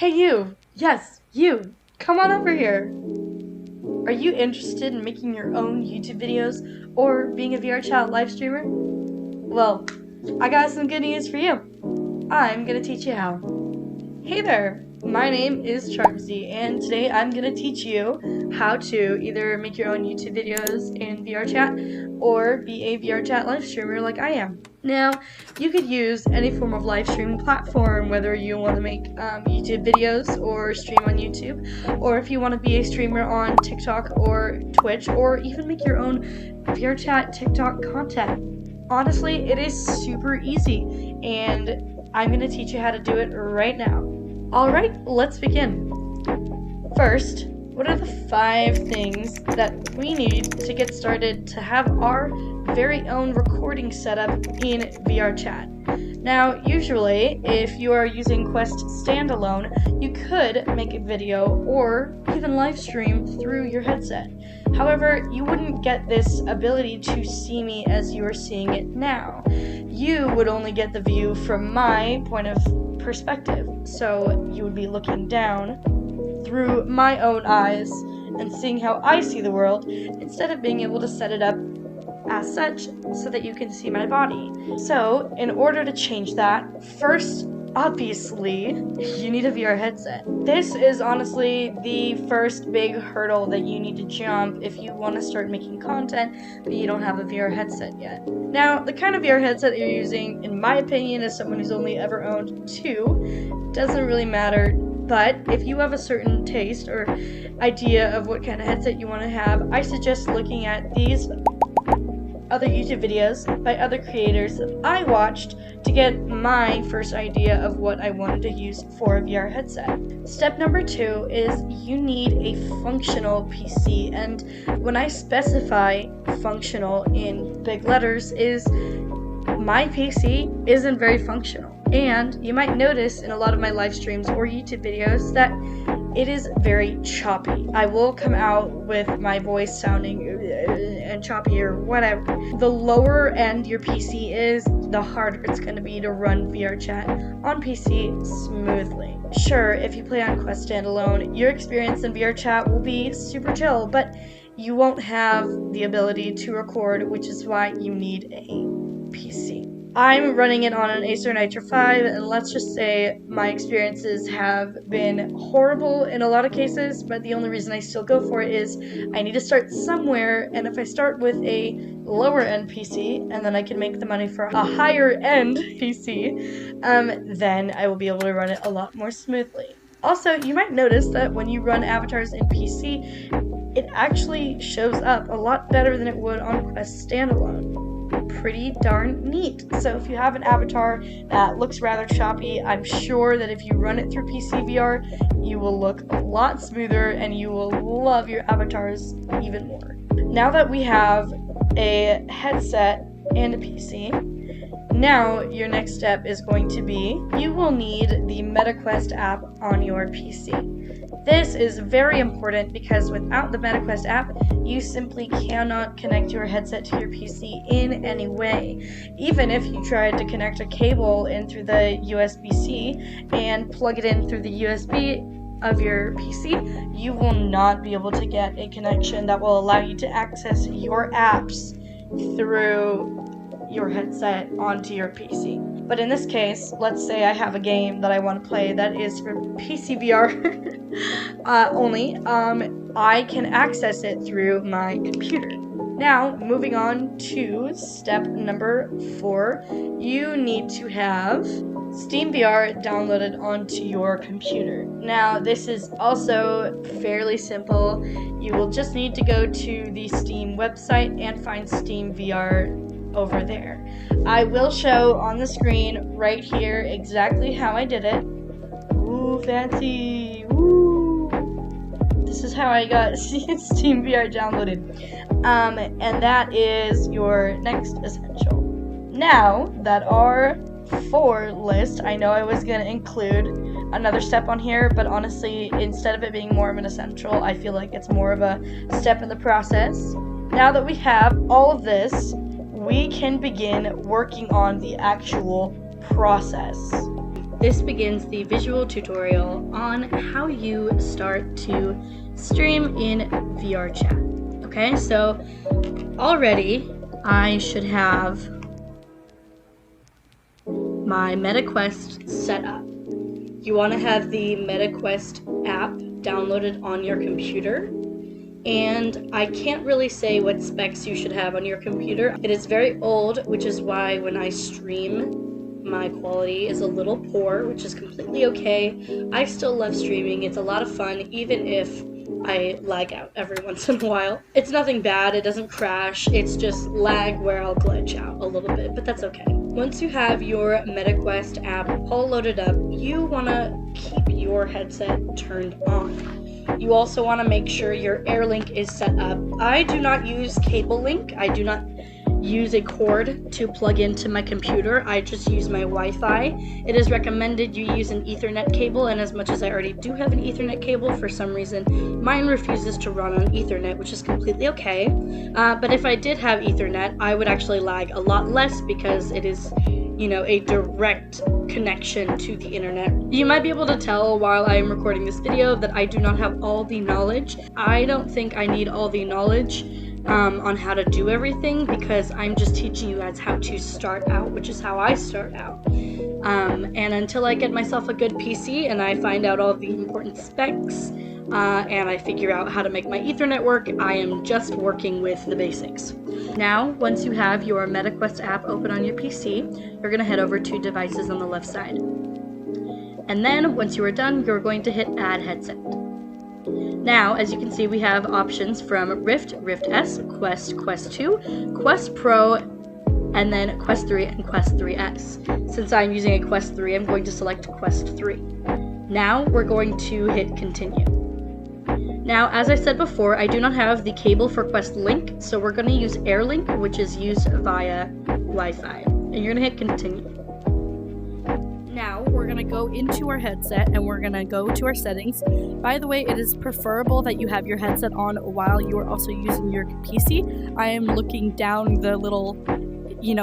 Hey you! Yes, you! Come on over here! Are you interested in making your own YouTube videos or being a VRChat live streamer? Well, I got some good news for you. I'm gonna teach you how. Hey there! My name is Charmsy, and today I'm gonna teach you how to either make your own YouTube videos in VRChat or be a VRChat live streamer like I am. Now, you could use any form of live streaming platform, whether you want to make YouTube videos or stream on YouTube, or if you want to be a streamer on TikTok or Twitch, or even make your own VRChat TikTok content. Honestly, it is super easy, and I'm going to teach you how to do it right now. Alright, let's begin. First, what are the 5 things that we need to get started to have our very own recording setup in VRChat? Now, usually, if you are using Quest standalone, you could make a video or even live stream through your headset. However, you wouldn't get this ability to see me as you are seeing it now. You would only get the view from my point of perspective, so you would be looking down through my own eyes and seeing how I see the world instead of being able to set it up as such so that you can see my body. So, in order to change that, first, obviously, you need a VR headset. This is honestly the first big hurdle that you need to jump if you want to start making content but you don't have a VR headset yet. Now, the kind of VR headset you're using, in my opinion, as someone who's only ever owned 2, doesn't really matter. But if you have a certain taste or idea of what kind of headset you want to have, I suggest looking at these other YouTube videos by other creators that I watched to get my first idea of what I wanted to use for a VR headset. Step number 2 is you need a functional PC, and when I specify functional in big letters is my PC isn't very functional. And you might notice in a lot of my live streams or YouTube videos that it is very choppy. I will come out with my voice sounding and choppy or whatever. The lower end your PC is, the harder it's going to be to run VRChat on PC smoothly. Sure, if you play on Quest standalone, your experience in VRChat will be super chill, but you won't have the ability to record, which is why you need a PC. I'm running it on an Acer Nitro 5, and let's just say my experiences have been horrible in a lot of cases, but the only reason I still go for it is I need to start somewhere, and if I start with a lower end PC, and then I can make the money for a higher end PC, then I will be able to run it a lot more smoothly. Also, you might notice that when you run avatars in PC, it actually shows up a lot better than it would on Quest standalone. Pretty darn neat. So if you have an avatar that looks rather choppy, I'm sure that if you run it through PC VR, you will look a lot smoother and you will love your avatars even more. Now that we have a headset and a PC, now your next step is going to be you will need the MetaQuest app on your PC. This is very important because without the MetaQuest app, you simply cannot connect your headset to your PC in any way. Even if you tried to connect a cable in through the USB-C and plug it in through the USB of your PC, you will not be able to get a connection that will allow you to access your apps through your headset onto your PC. But in this case, let's say I have a game that I want to play that is for PC VR only, I can access it through my computer. Now, moving on to step number 4, you need to have Steam VR downloaded onto your computer. Now, this is also fairly simple. You will just need to go to the Steam website and find Steam VR over there. I will show on the screen right here exactly how I did it. Ooh, fancy. Ooh. This is how I got Steam VR downloaded. And that is your next essential. Now that our 4 list, I know I was going to include another step on here, but honestly, instead of it being more of an essential, I feel like it's more of a step in the process. Now that we have all of this, we can begin working on the actual process. this begins the visual tutorial on how you start to stream in VRChat. Okay, so already I should have my MetaQuest set up. You want to have the MetaQuest app downloaded on your computer. And I can't really say what specs you should have on your computer. It is very old, which is why when I stream, my quality is a little poor, which is completely okay. I still love streaming. It's a lot of fun, even if I lag out every once in a while. It's nothing bad. It doesn't crash. It's just lag where I'll glitch out a little bit, but that's okay. Once you have your MetaQuest app all loaded up, you want to keep your headset turned on. You also want to make sure your AirLink is set up. I do not use cable link. I do not use a cord to plug into my computer. I just use my Wi-Fi. It is recommended you use an Ethernet cable, and as much as I already do have an Ethernet cable, for some reason mine refuses to run on Ethernet, which is completely okay. But if I did have Ethernet, I would actually lag a lot less because it is, you know, a direct connection to the internet. You might be able to tell while I am recording this video that I do not have all the knowledge. I don't think I need all the knowledge on how to do everything, because I'm just teaching you guys how to start out, which is how I start out. And until I get myself a good PC and I find out all the important specs and I figure out how to make my Ethernet work, I am just working with the basics. Now, once you have your MetaQuest app open on your PC, you're going to head over to Devices on the left side. And then, once you are done, you're going to hit Add Headset. Now, as you can see, we have options from Rift, Rift S, Quest, Quest 2, Quest Pro, and then Quest 3 and Quest 3S. Since I'm using a Quest 3, I'm going to select Quest 3. Now, we're going to hit Continue. Now, as I said before, I do not have the cable for Quest Link, so we're going to use AirLink, which is used via Wi-Fi. And you're going to hit Continue. Now, we're going to go into our headset and we're going to go to our settings. By the way, it is preferable that you have your headset on while you are also using your PC. I am looking down the little,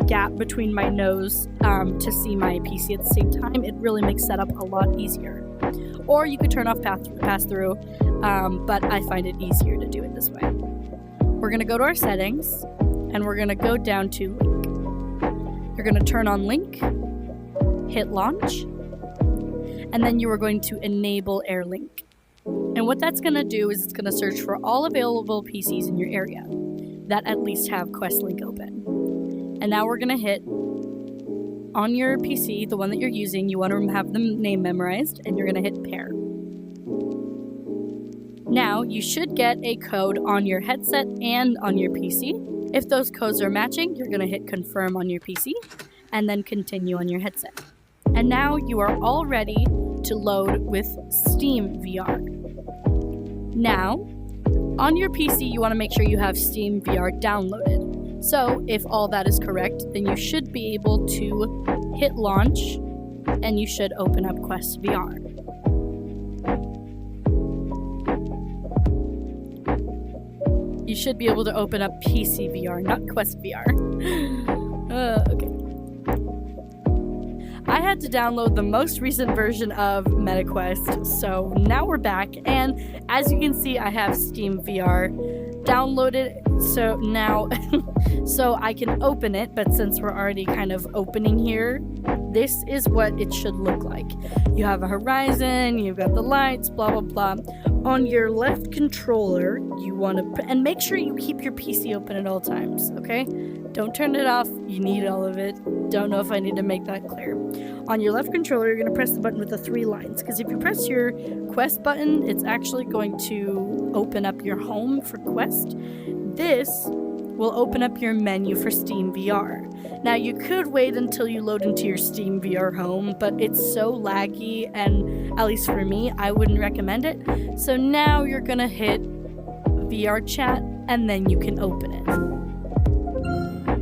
gap between my nose to see my PC at the same time. It really makes setup a lot easier. Or you could turn off pass-through, but I find it easier to do it this way. We're going to go to our settings and we're going to go down to Link. You're going to turn on Link, hit launch, and then you are going to enable AirLink. And what that's going to do is it's going to search for all available PCs in your area that at least have Quest Link open. And now we're going to hit on your PC, the one that you're using, you want to have the name memorized, and you're going to hit pair. Now, you should get a code on your headset and on your PC. If those codes are matching, you're going to hit confirm on your PC, and then continue on your headset. And now you are all ready to load with Steam VR. Now, on your PC, you want to make sure you have Steam VR downloaded. So, if all that is correct, then you should be able to hit launch, and you should open up Quest VR. You should be able to open up PC VR, not Quest VR. Okay. I had to download the most recent version of MetaQuest, so now we're back, and as you can see, I have Steam VR downloaded, so now so I can open it, but since we're already kind of opening here, this is what it should look like. You have a horizon, you've got the lights, blah blah blah. On your left controller, you want to, and make sure you keep your PC open at all times, okay? Don't turn it off, you need all of it. Don't know if I need to make that clear. On your left controller, you're going to press the button with the 3 lines, because if you press your Quest button, it's actually going to open up your home for Quest. This will open up your menu for Steam VR. Now, you could wait until you load into your Steam VR home, but it's so laggy, and at least for me, I wouldn't recommend it. So now you're going to hit VRChat, and then you can open it.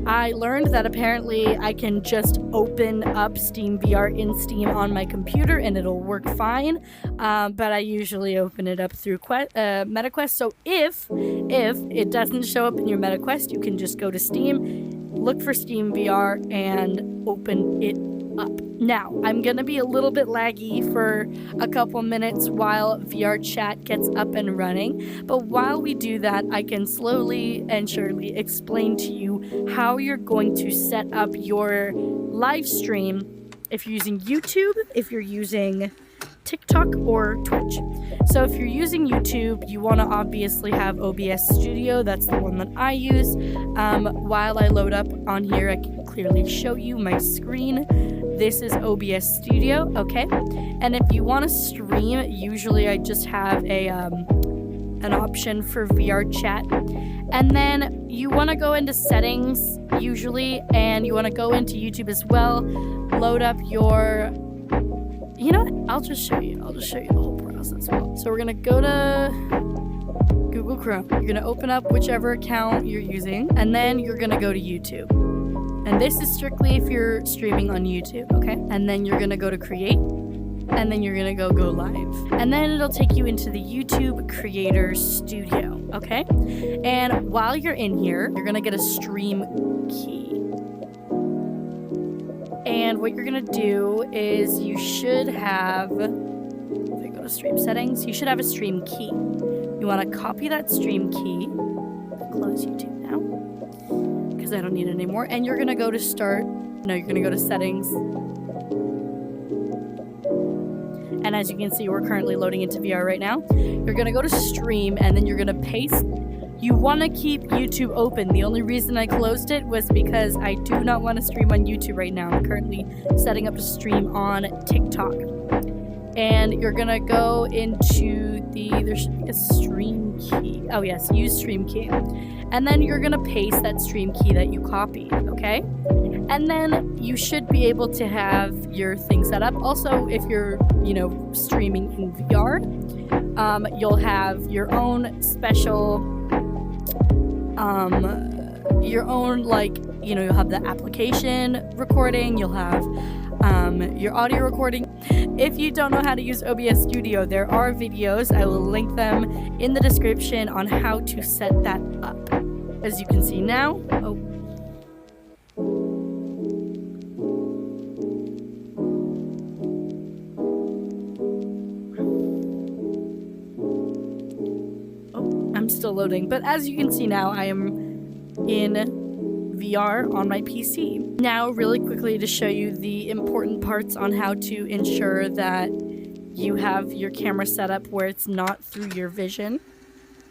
I learned that apparently I can just open up Steam VR in Steam on my computer and it'll work fine, but I usually open it up through MetaQuest. So if it doesn't show up in your MetaQuest, you can just go to Steam, look for Steam VR, and open it up. Now, I'm going to be a little bit laggy for a couple minutes while VRChat gets up and running, but while we do that, I can slowly and surely explain to you how you're going to set up your live stream if you're using YouTube, if you're using TikTok or Twitch. So if you're using YouTube, you want to obviously have OBS Studio. That's the one that I use. While I load up on here, I can clearly show you my screen. This is OBS Studio, okay? And if you want to stream, usually I just have an option for VRChat. And then you want to go into settings usually, and you want to go into YouTube as well. Load up your... You know what? I'll just show you the whole process. So we're gonna go to Google Chrome. You're gonna open up whichever account you're using, and then you're gonna go to YouTube. And this is strictly if you're streaming on YouTube, okay? And then you're gonna go to Create, and then you're gonna go Live. And then it'll take you into the YouTube Creator Studio, okay? And while you're in here, you're gonna get a stream key. And what you're going to do is you should have, if I go to stream settings, you should have a stream key. You want to copy that stream key. Close YouTube now, because I don't need it anymore. And you're going to go to start. No, you're going to go to settings. And as you can see, we're currently loading into VR right now. You're going to go to stream, and then you're going to paste. You want to keep YouTube open. The only reason I closed it was because I do not want to stream on YouTube right now. I'm currently setting up to stream on TikTok. And you're going to go into there should be a stream key. Oh yes, use stream key. And then you're going to paste that stream key that you copied, okay? And then you should be able to have your thing set up. Also, if you're, streaming in VR, you'll have your own special... you'll have the application recording, you'll have your audio recording. If you don't know how to use OBS Studio, there are videos, I will link them in the description on how to set that up. As you can see now, I'm still loading, but as you can see now, I am in VR on my PC. Now, really quickly to show you the important parts on how to ensure that you have your camera set up where it's not through your vision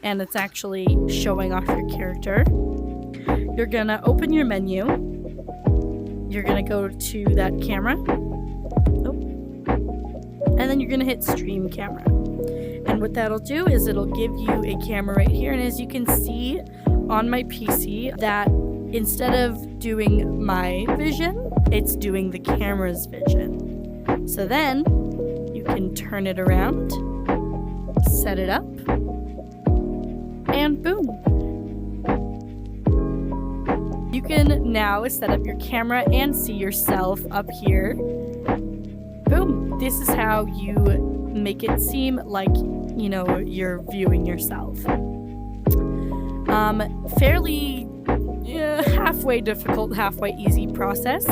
and it's actually showing off your character. You're gonna open your menu. You're gonna go to that camera. And then you're gonna hit stream camera. And what that'll do is it'll give you a camera right here. And as you can see on my PC, that instead of doing my vision, it's doing the camera's vision. So then you can turn it around, set it up, and boom. You can now set up your camera and see yourself up here. Boom. This is how you make it seem like, you're viewing yourself. Fairly halfway difficult, halfway easy process.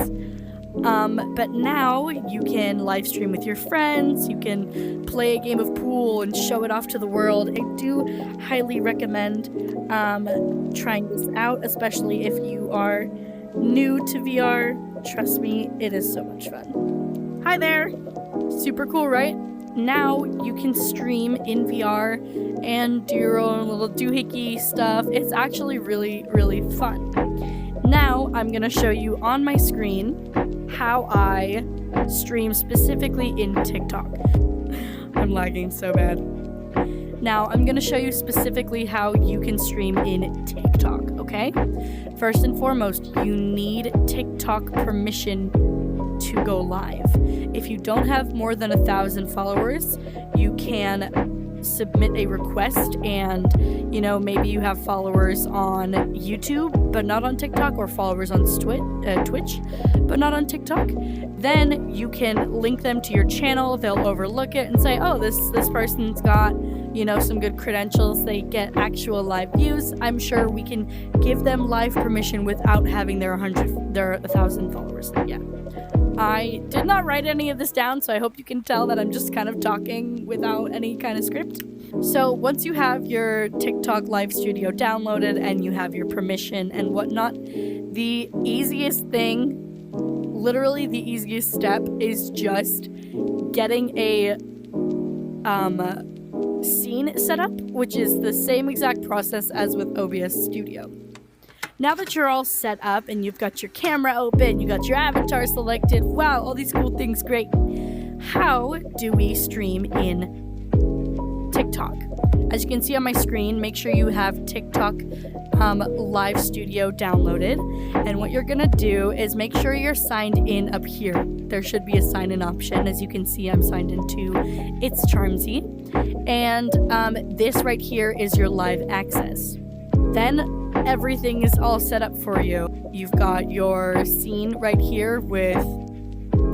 But now you can live stream with your friends, you can play a game of pool and show it off to the world. I do highly recommend trying this out, especially if you are new to VR. Trust me, it is so much fun. Hi there! Super cool, right? Now you can stream in VR and do your own little doohickey stuff. It's actually really, really fun. Now I'm going to show you on my screen how I stream specifically in TikTok. I'm lagging so bad. Now I'm going to show you specifically how you can stream in TikTok, okay? First and foremost, you need TikTok permission to go live. If you don't have more than 1,000 followers, you can submit a request and, maybe you have followers on YouTube, but not on TikTok, or followers on Twitch, but not on TikTok. Then you can link them to your channel. They'll overlook it and say, oh, this person's got, some good credentials. They get actual live views. I'm sure we can give them live permission without having their 1,000 followers. Yeah. I did not write any of this down, so I hope you can tell that I'm just kind of talking without any kind of script. So once you have your TikTok Live Studio downloaded and you have your permission and whatnot, the easiest thing, literally the easiest step, is just getting a scene set up, which is the same exact process as with OBS Studio. Now that you're all set up and you've got your camera open, you got your avatar selected, wow, all these cool things, great. How do we stream in TikTok? As you can see on my screen, make sure you have TikTok Live Studio downloaded. And what you're gonna do is make sure you're signed in up here. There should be a sign in option. As you can see, I'm signed into It's Charmsy. And this right here is your live access. Then everything is all set up for you. You've got your scene right here with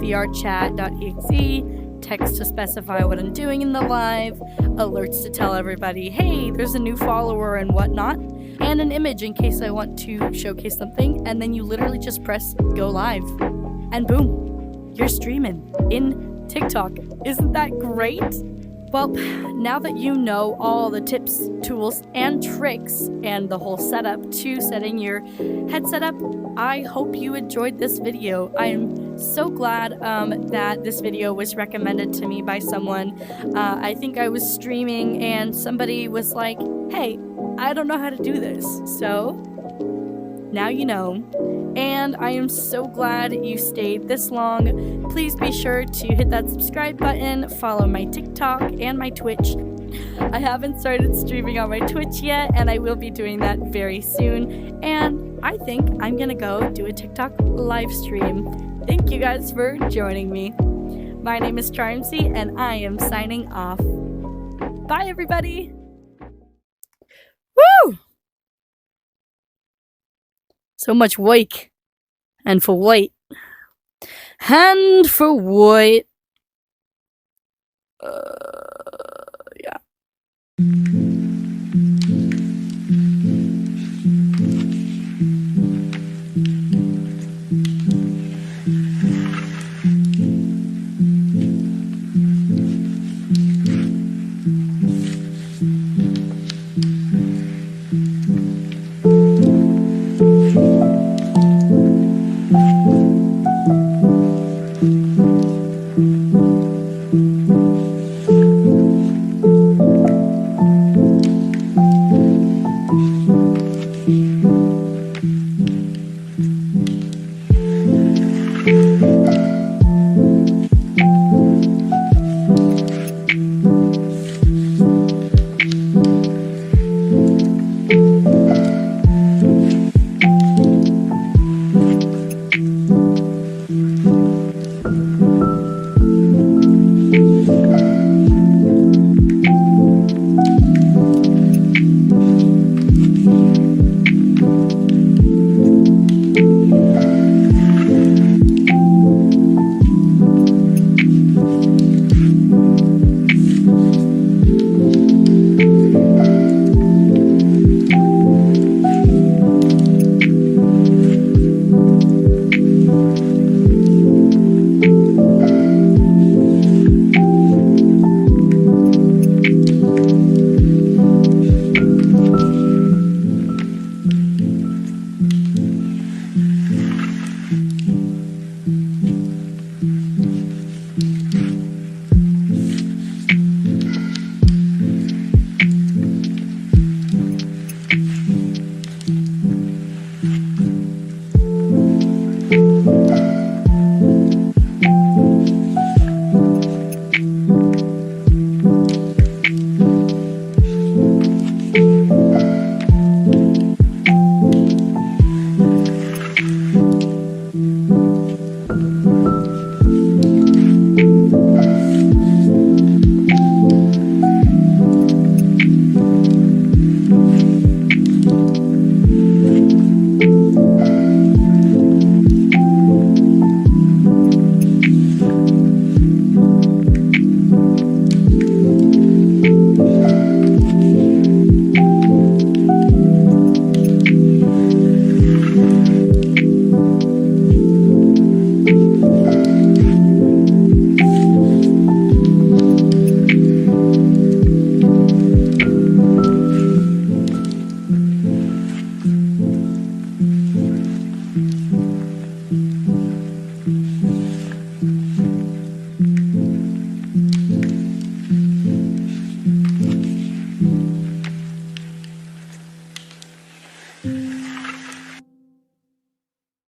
VRChat.exe, text to specify what I'm doing in the live, alerts to tell everybody, hey, there's a new follower and whatnot, and an image in case I want to showcase something, and then you literally just press go live, and boom, you're streaming in TikTok. Isn't that great? Well, now that you know all the tips, tools, and tricks, and the whole setup to setting your headset up, I hope you enjoyed this video. I am so glad that this video was recommended to me by someone. I think I was streaming and somebody was like, hey, I don't know how to do this. So now you know. And I am so glad you stayed this long. Please be sure to hit that subscribe button, follow my TikTok and my Twitch. I haven't started streaming on my Twitch yet, and I will be doing that very soon. And I think I'm gonna go do a TikTok live stream. Thank you guys for joining me. My name is Charmsy, and I am signing off. Bye, everybody! Woo! So much wake. And for white. And for white.